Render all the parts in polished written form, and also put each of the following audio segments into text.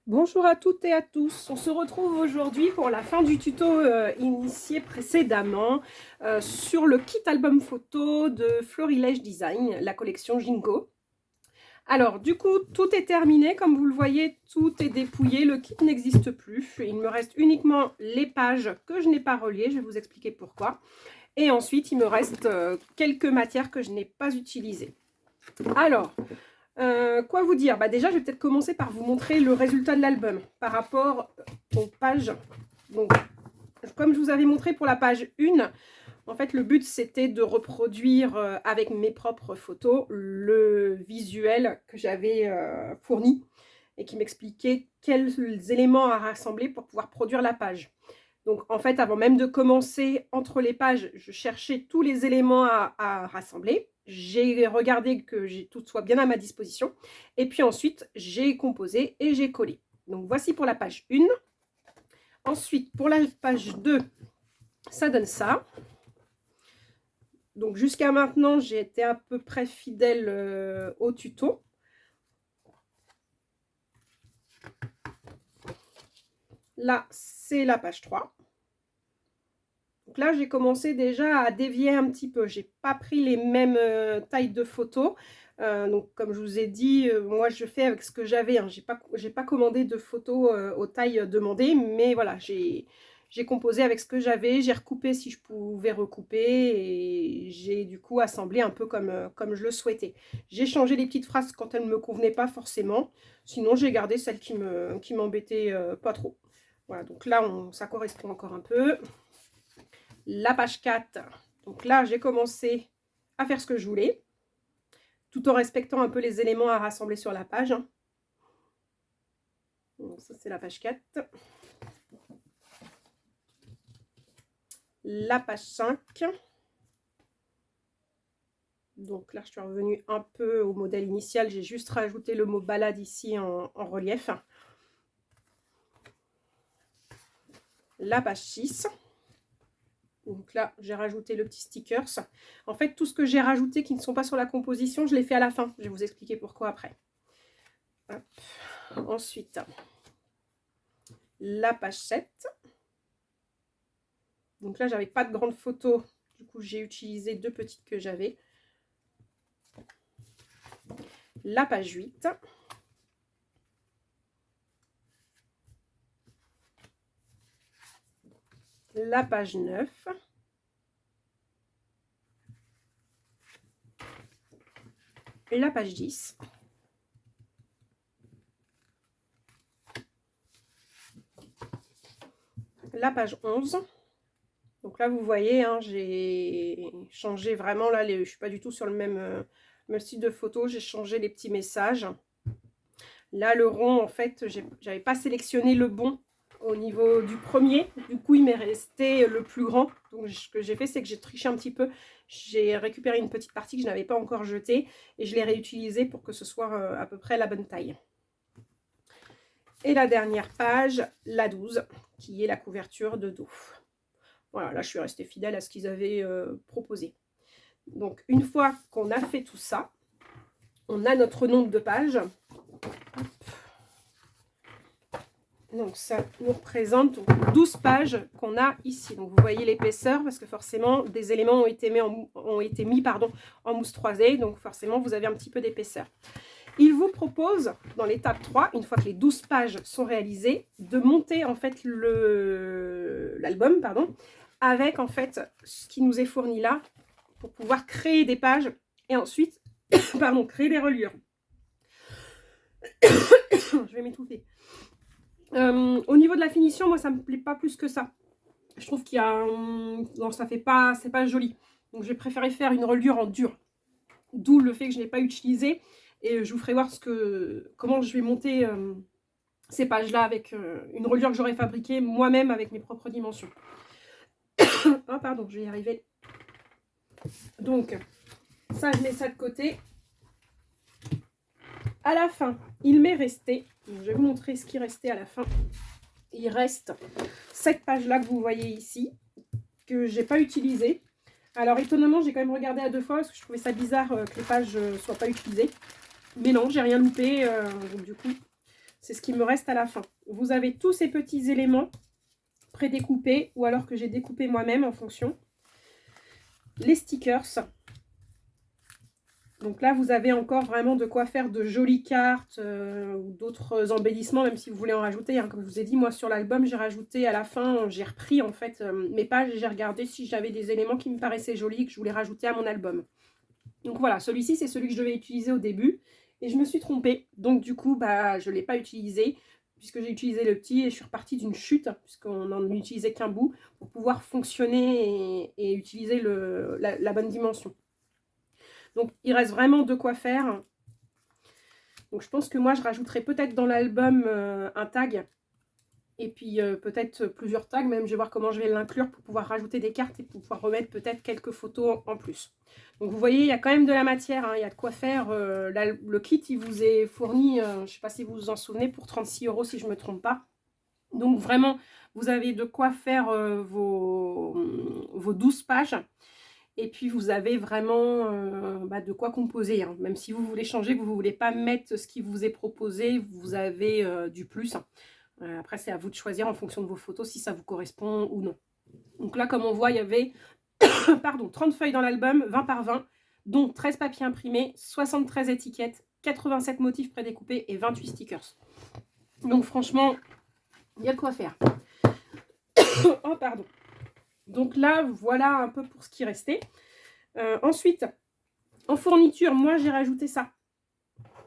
Bonjour à toutes et à tous, on se retrouve aujourd'hui pour la fin du tuto initié précédemment sur le kit album photo de Florilège Design, la collection Jinko. Alors du coup tout est terminé, comme vous le voyez tout est dépouillé, le kit n'existe plus, il me reste uniquement les pages que je n'ai pas reliées, je vais vous expliquer pourquoi. Et ensuite il me reste quelques matières que je n'ai pas utilisées. Alors, quoi vous dire? Déjà, je vais peut-être commencer par vous montrer le résultat de l'album par rapport aux pages. Donc, comme je vous avais montré pour la page 1, en fait, le but, c'était de reproduire avec mes propres photos le visuel que j'avais fourni et qui m'expliquait quels éléments à rassembler pour pouvoir produire la page. Donc, en fait, avant même de commencer, entre les pages, je cherchais tous les éléments à rassembler. J'ai regardé que tout soit bien à ma disposition. Et puis ensuite, j'ai composé et j'ai collé. Donc, voici pour la page 1. Ensuite, pour la page 2, ça donne ça. Donc, jusqu'à maintenant, j'ai été à peu près fidèle au tuto. Là, c'est la page 3. Donc là, j'ai commencé déjà à dévier un petit peu. J'ai pas pris les mêmes tailles de photos. Donc, comme je vous ai dit, moi, je fais avec ce que j'avais. Hein. J'ai pas commandé de photos aux tailles demandées, mais voilà, j'ai composé avec ce que j'avais. J'ai recoupé si je pouvais recouper et j'ai du coup assemblé un peu comme je le souhaitais. J'ai changé les petites phrases quand elles ne me convenaient pas forcément. Sinon, j'ai gardé celles qui m'embêtaient pas trop. Voilà, donc là, ça correspond encore un peu. La page 4, donc là j'ai commencé à faire ce que je voulais, tout en respectant un peu les éléments à rassembler sur la page. Donc ça c'est la page 4. La page 5. Donc là je suis revenue un peu au modèle initial, j'ai juste rajouté le mot balade ici en relief. La page 6. Donc là, j'ai rajouté le petit stickers. En fait, tout ce que j'ai rajouté qui ne sont pas sur la composition, je l'ai fait à la fin. Je vais vous expliquer pourquoi après. Hop. Ensuite, la page 7. Donc là, j'avais pas de grandes photos. Du coup, j'ai utilisé deux petites que j'avais. La page 8. La page 9. Et la page 10. La page 11. Donc là, vous voyez, hein, j'ai changé vraiment, là, je ne suis pas du tout sur le même style de photo. J'ai changé les petits messages. Là, le rond, en fait, j'avais pas sélectionné le bon au niveau du premier. Du coup, il m'est resté le plus grand. Donc, ce que j'ai fait, c'est que j'ai triché un petit peu. J'ai récupéré une petite partie que je n'avais pas encore jetée et je l'ai réutilisée pour que ce soit à peu près la bonne taille. Et la dernière page, la 12, qui est la couverture de dos. Voilà, là, je suis restée fidèle à ce qu'ils avaient proposé. Donc, une fois qu'on a fait tout ça, on a notre nombre de pages. Donc, ça nous représente donc 12 pages qu'on a ici. Donc, vous voyez l'épaisseur parce que forcément, des éléments ont été mis en mousse 3D. Donc, forcément, vous avez un petit peu d'épaisseur. Il vous propose, dans l'étape 3, une fois que les 12 pages sont réalisées, de monter en fait l'album, avec en fait ce qui nous est fourni là pour pouvoir créer des pages et ensuite créer des reliures. Je vais m'étouffer. Au niveau de la finition, moi ça me plaît pas plus que ça. Je trouve qu'il y a non, ça fait pas, c'est pas joli. Donc j'ai préféré faire une reliure en dur. D'où le fait que je n'ai pas utilisé. Et je vous ferai voir comment je vais monter ces pages-là avec une reliure que j'aurais fabriquée moi-même avec mes propres dimensions. Oh, pardon, je vais y arriver. Donc, ça, je mets ça de côté. À la fin, il m'est resté, je vais vous montrer ce qui restait à la fin. Il reste cette page-là que vous voyez ici, que j'ai pas utilisée. Alors, étonnamment, j'ai quand même regardé à 2 fois parce que je trouvais ça bizarre que les pages ne soient pas utilisées. Mais non, j'ai rien loupé. Donc, du coup, c'est ce qui me reste à la fin. Vous avez tous ces petits éléments prédécoupés ou alors que j'ai découpé moi-même en fonction. Les stickers. Donc là, vous avez encore vraiment de quoi faire de jolies cartes ou d'autres embellissements, même si vous voulez en rajouter. Hein. Comme je vous ai dit, moi sur l'album, j'ai rajouté à la fin, j'ai repris en fait mes pages et j'ai regardé si j'avais des éléments qui me paraissaient jolis que je voulais rajouter à mon album. Donc voilà, celui-ci, c'est celui que je devais utiliser au début et je me suis trompée. Donc du coup, bah, je ne l'ai pas utilisé puisque j'ai utilisé le petit et je suis repartie d'une chute puisqu'on n'en utilisait qu'un bout pour pouvoir fonctionner et utiliser la bonne dimension. Donc, il reste vraiment de quoi faire. Donc, je pense que moi, je rajouterai peut-être dans l'album un tag. Et puis, peut-être plusieurs tags. Même, je vais voir comment je vais l'inclure pour pouvoir rajouter des cartes et pour pouvoir remettre peut-être quelques photos en plus. Donc, vous voyez, il y a quand même de la matière. Hein, il y a de quoi faire. Là, le kit, il vous est fourni, je ne sais pas si vous vous en souvenez, pour 36 € si je ne me trompe pas. Donc, vraiment, vous avez de quoi faire vos 12 pages. Et puis, vous avez vraiment de quoi composer. Hein. Même si vous voulez changer, que vous ne voulez pas mettre ce qui vous est proposé, vous avez du plus. Après, c'est à vous de choisir en fonction de vos photos si ça vous correspond ou non. Donc là, comme on voit, il y avait 30 feuilles dans l'album, 20 par 20, dont 13 papiers imprimés, 73 étiquettes, 87 motifs prédécoupés et 28 stickers. Donc franchement, il y a de quoi faire. Oh, pardon. Donc là, voilà un peu pour ce qui restait. Ensuite, en fourniture, moi, j'ai rajouté ça.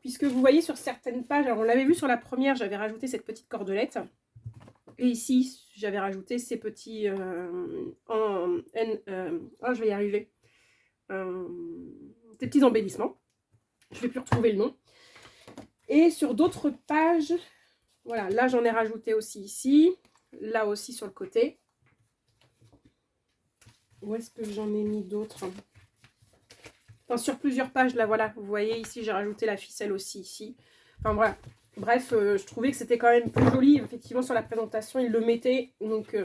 Puisque vous voyez sur certaines pages, alors on l'avait vu sur la première, j'avais rajouté cette petite cordelette. Et ici, j'avais rajouté ces petits... je vais y arriver. Ces petits embellissements. Je ne vais plus retrouver le nom. Et sur d'autres pages, voilà, là, j'en ai rajouté aussi ici. Là aussi sur le côté. Où est-ce que j'en ai mis d'autres? Enfin, sur plusieurs pages, là, voilà. Vous voyez, ici, j'ai rajouté la ficelle aussi, ici. Enfin, voilà. Bref, je trouvais que c'était quand même plus joli. Effectivement, sur la présentation, ils le mettaient. Donc,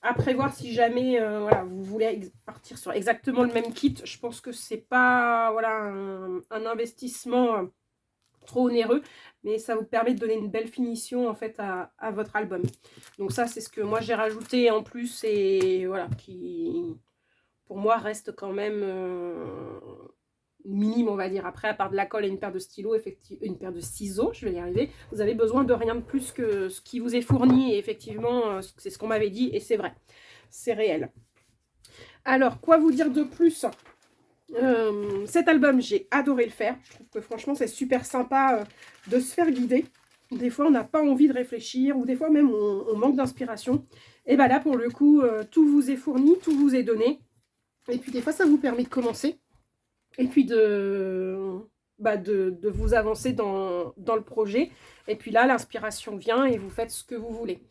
à prévoir si jamais, voilà, vous voulez partir sur exactement le même kit. Je pense que c'est pas, voilà, un investissement trop onéreux. Mais ça vous permet de donner une belle finition, en fait, à votre album. Donc, ça, c'est ce que moi, j'ai rajouté en plus. Et voilà, qui... pour moi, reste quand même minime, on va dire. Après, à part de la colle et une paire de stylos, effectivement, une paire de ciseaux, je vais y arriver, vous avez besoin de rien de plus que ce qui vous est fourni. Et effectivement, c'est ce qu'on m'avait dit et c'est vrai. C'est réel. Alors, quoi vous dire de plus? Cet album, j'ai adoré le faire. Je trouve que franchement, c'est super sympa de se faire guider. Des fois, on n'a pas envie de réfléchir ou des fois même, on manque d'inspiration. Et bien là, pour le coup, tout vous est fourni, tout vous est donné. Et puis des fois, ça vous permet de commencer. Et puis de vous avancer dans le projet. Et puis là, l'inspiration vient et vous faites ce que vous voulez.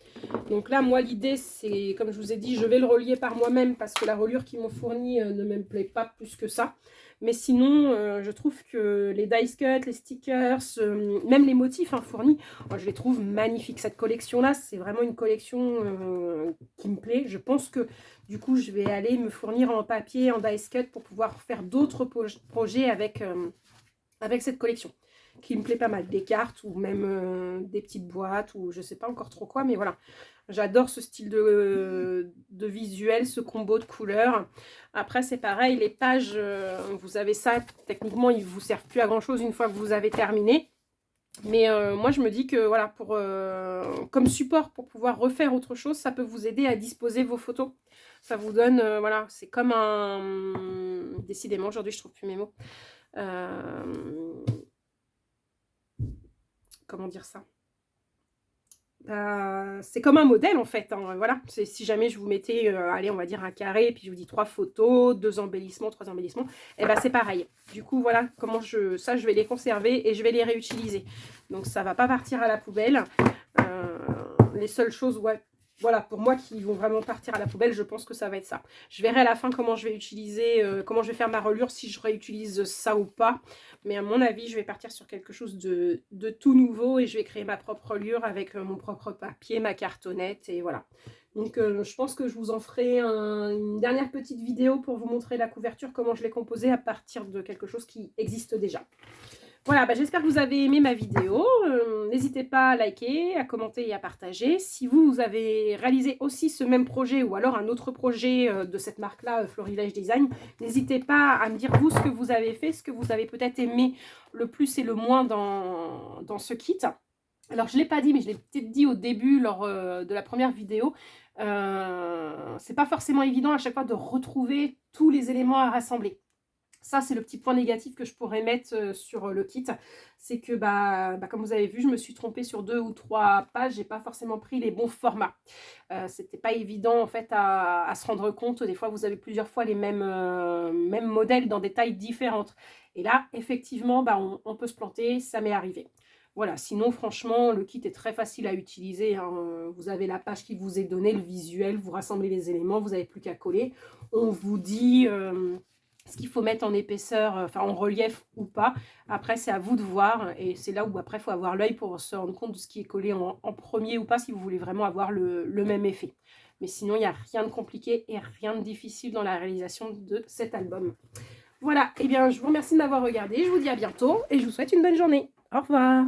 Donc là, moi, l'idée, c'est, comme je vous ai dit, je vais le relier par moi-même parce que la reliure qu'ils m'ont fournie ne me plaît pas plus que ça. Mais sinon, je trouve que les dice cuts, les stickers, même les motifs fournis, je les trouve magnifiques. Cette collection-là, c'est vraiment une collection qui me plaît. Je pense que du coup, je vais aller me fournir en papier, en dice cut pour pouvoir faire d'autres projets avec cette collection qui me plaît pas mal. Des cartes ou même des petites boîtes ou je sais pas encore trop quoi. Mais voilà, j'adore ce style de visuel, ce combo de couleurs. Après, c'est pareil, les pages, vous avez ça. Techniquement, ils ne vous servent plus à grand chose une fois que vous avez terminé. Mais moi, je me dis que voilà, comme support pour pouvoir refaire autre chose, ça peut vous aider à disposer vos photos. Ça vous donne, voilà, c'est comme un... Décidément, aujourd'hui, je trouve plus mes mots. Comment dire ça? C'est comme un modèle en fait, hein, voilà. Si jamais je vous mettais, allez, on va dire un carré, et puis je vous dis 3 photos, 2 embellissements, 3 embellissements, et ben c'est pareil. Du coup, voilà, comment je vais les conserver et je vais les réutiliser. Donc ça va pas partir à la poubelle. Les seules choses, ouais, voilà, pour moi qui vont vraiment partir à la poubelle, je pense que ça va être ça. Je verrai à la fin comment je vais utiliser, comment je vais faire ma reliure, si je réutilise ça ou pas. Mais à mon avis, je vais partir sur quelque chose de tout nouveau et je vais créer ma propre reliure avec mon propre papier, ma cartonnette et voilà. Donc je pense que je vous en ferai une dernière petite vidéo pour vous montrer la couverture, comment je l'ai composée à partir de quelque chose qui existe déjà. Voilà, bah, j'espère que vous avez aimé ma vidéo. N'hésitez pas à liker, à commenter et à partager. Si vous avez réalisé aussi ce même projet ou alors un autre projet de cette marque-là, Florilège Design, n'hésitez pas à me dire vous ce que vous avez fait, ce que vous avez peut-être aimé le plus et le moins dans ce kit. Alors, je ne l'ai pas dit, mais je l'ai peut-être dit au début lors de la première vidéo. C'est pas forcément évident à chaque fois de retrouver tous les éléments à rassembler. Ça, c'est le petit point négatif que je pourrais mettre sur le kit. C'est que, comme vous avez vu, je me suis trompée sur 2 ou 3 pages. J'ai pas forcément pris les bons formats. C'était pas évident, en fait, à se rendre compte. Des fois, vous avez plusieurs fois les mêmes modèles dans des tailles différentes. Et là, effectivement, on peut se planter. Ça m'est arrivé. Voilà, sinon, franchement, le kit est très facile à utiliser, hein. Vous avez la page qui vous est donnée, le visuel, vous rassemblez les éléments, vous n'avez plus qu'à coller. On vous dit ce qu'il faut mettre en épaisseur, enfin en relief ou pas. Après, c'est à vous de voir et c'est là où après, il faut avoir l'œil pour se rendre compte de ce qui est collé en premier ou pas si vous voulez vraiment avoir le même effet. Mais sinon, il n'y a rien de compliqué et rien de difficile dans la réalisation de cet album. Voilà, et bien je vous remercie de m'avoir regardé, je vous dis à bientôt et je vous souhaite une bonne journée. Au revoir.